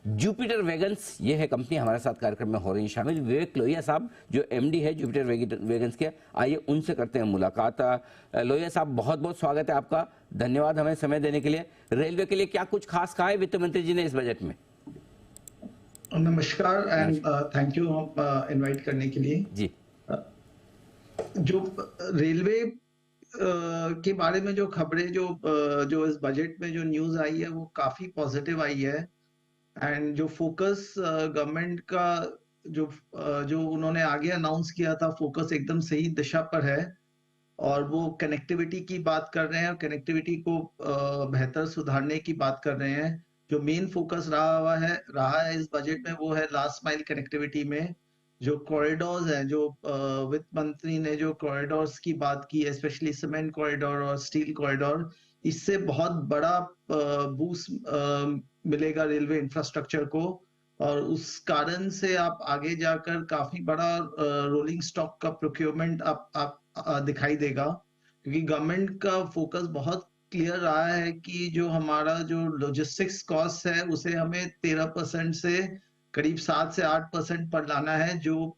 Jupiter wagons ये है company, हमारे साथ कार्यक्रम में हो रही है शामिल। विवेक लोहिया साहब जो एमडी है जुपिटर वैगन्स के, आइए उनसे करते हैं मुलाकात। लोहिया साहब, बहुत बहुत स्वागत है आपका, धन्यवाद हमें समय देने के लिए। रेलवे के लिए क्या कुछ खास कहा है वित्त मंत्री जी ने इस बजट में? नमस्कार एंड थैंक यू इनवाइट करने के लिए जी। जो रेलवे के बारे में जो खबरें जो इस बजट में जो न्यूज आई है वो काफी पॉजिटिव आई है। एंड जो फोकस गवर्नमेंट का जो उन्होंने आगे अनाउंस किया था, फोकस एकदम सही दिशा पर है। और वो कनेक्टिविटी की बात कर रहे हैं और कनेक्टिविटी को बेहतर सुधारने की बात कर रहे हैं। जो मेन फोकस रहा है इस बजट में वो है लास्ट माइल कनेक्टिविटी में। जो कॉरिडोर्स हैं, जो वित्त मंत्री ने जो कॉरिडोर्स की बात की, स्पेशली सीमेंट कॉरिडोर और स्टील कॉरिडोर, इससे बहुत बड़ा बूस्ट मिलेगा रेलवे इंफ्रास्ट्रक्चर को। और उस कारण से आप आगे जाकर काफी बड़ा रोलिंग स्टॉक का प्रोक्योरमेंट आप दिखाई देगा, क्योंकि गवर्नमेंट का फोकस बहुत क्लियर रहा है कि जो हमारा जो लॉजिस्टिक्स कॉस्ट है उसे हमें 13% से करीब 7 से 8% पर लाना है, जो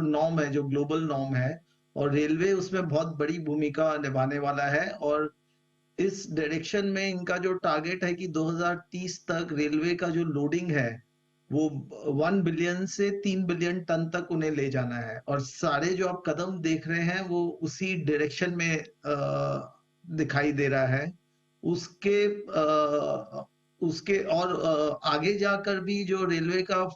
नॉर्म है, जो ग्लोबल नॉर्म है। और रेलवे उसमें बहुत बड़ी भूमिका निभाने वाला है। और इस डायरेक्शन में इनका जो टारगेट है कि 2030 तक रेलवे का जो लोडिंग है वो 1 बिलियन से 3 बिलियन टन तक उन्हें ले जाना है। और सारे जो आप कदम देख रहे हैं वो उसी डायरेक्शन में दिखाई दे रहा है। उसके और आगे जाकर भी जो रेलवे का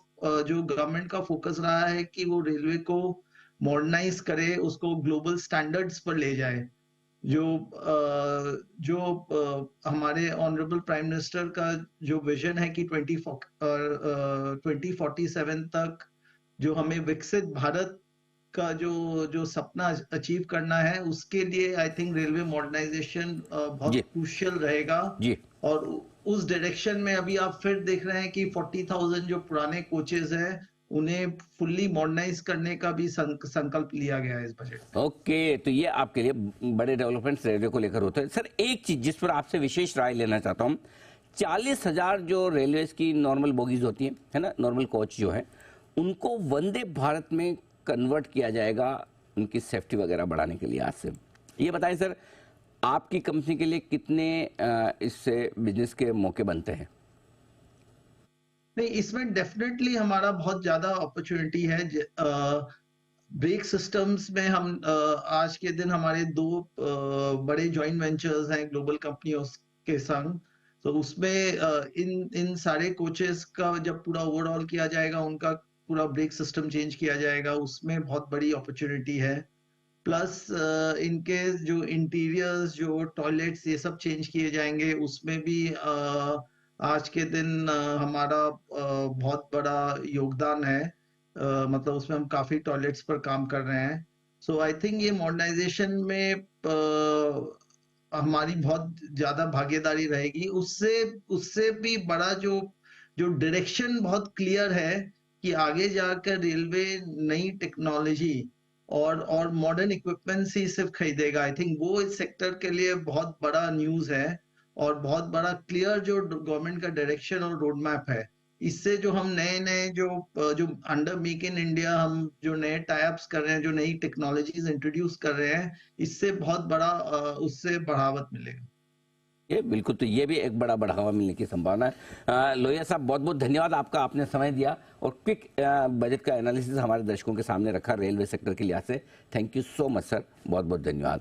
जो गवर्नमेंट का फोकस रहा है कि वो रेलवे को मॉडर्नाइज करे, उसको ग्लोबल स्टैंडर्ड्स पर ले जाए। हमारे ऑनरेबल प्राइम मिनिस्टर का जो विजन है कि 2047 तक जो हमें विकसित भारत का जो सपना अचीव करना है, उसके लिए आई थिंक रेलवे मॉडर्नाइजेशन बहुत क्रूशियल रहेगा जी। और उस डायरेक्शन में अभी आप फिर देख रहे हैं कि 40,000 जो पुराने कोचेज हैं उन्हें फुल्ली मॉडर्नाइज करने का भी संकल्प लिया गया है इस बजट में। ओके, तो ये आपके लिए बड़े डेवलपमेंट्स रेलवे को लेकर होते हैं। सर, एक चीज जिस पर आपसे विशेष राय लेना चाहता हूँ, 40,000 जो रेलवे की नॉर्मल बोगीज होती है ना, नॉर्मल कोच जो है, उनको वंदे भारत में कन्वर्ट किया जाएगा उनकी सेफ्टी वगैरह बढ़ाने के लिए। आज से ये बताएं सर, आपकी कंपनी के लिए कितने इससे बिजनेस के मौके बनते हैं? नहीं, इसमें डेफिनेटली हमारा बहुत ज्यादा अपॉर्चुनिटी है। ब्रेक सिस्टम्स में हम आज के दिन हमारे 2 बड़े जॉइंट वेंचर्स हैं ग्लोबल कंपनियों के संग। तो उसमें इन सारे कोचेस का जब पूरा ओवरऑल किया जाएगा, उनका पूरा ब्रेक सिस्टम चेंज किया जाएगा, उसमें बहुत बड़ी अपॉर्चुनिटी है। प्लस इनके जो इंटीरियर्स, जो टॉयलेट्स, ये सब चेंज किए जाएंगे, उसमें भी आज के दिन हमारा बहुत बड़ा योगदान है। मतलब उसमें हम काफी टॉयलेट्स पर काम कर रहे हैं। सो आई थिंक ये मॉडर्नाइजेशन में हमारी बहुत ज्यादा भागीदारी रहेगी। उससे भी बड़ा जो डायरेक्शन बहुत क्लियर है कि आगे जाकर रेलवे नई टेक्नोलॉजी और मॉडर्न इक्विपमेंट्स ही सिर्फ खरीदेगा। आई थिंक वो इस सेक्टर के लिए बहुत बड़ा न्यूज है और बहुत बड़ा क्लियर जो गवर्नमेंट का डायरेक्शन और रोड मैप है। इससे जो हम नए जो अंडर मेक इन इंडिया हम जो नए टाइप्स कर रहे हैं, जो नई टेक्नोलॉजीज इंट्रोड्यूस कर रहे हैं, इससे बहुत बड़ा उससे बढ़ावा मिलेगा। ये बिल्कुल, तो ये भी एक बड़ा बढ़ावा मिलने की संभावना है। लोहिया साहब, बहुत बहुत धन्यवाद आपका, आपने समय दिया और क्विक बजट का एनालिसिस हमारे दर्शकों के सामने रखा रेलवे सेक्टर के लिहाज से। Thank you so much sir, बहुत बहुत धन्यवाद।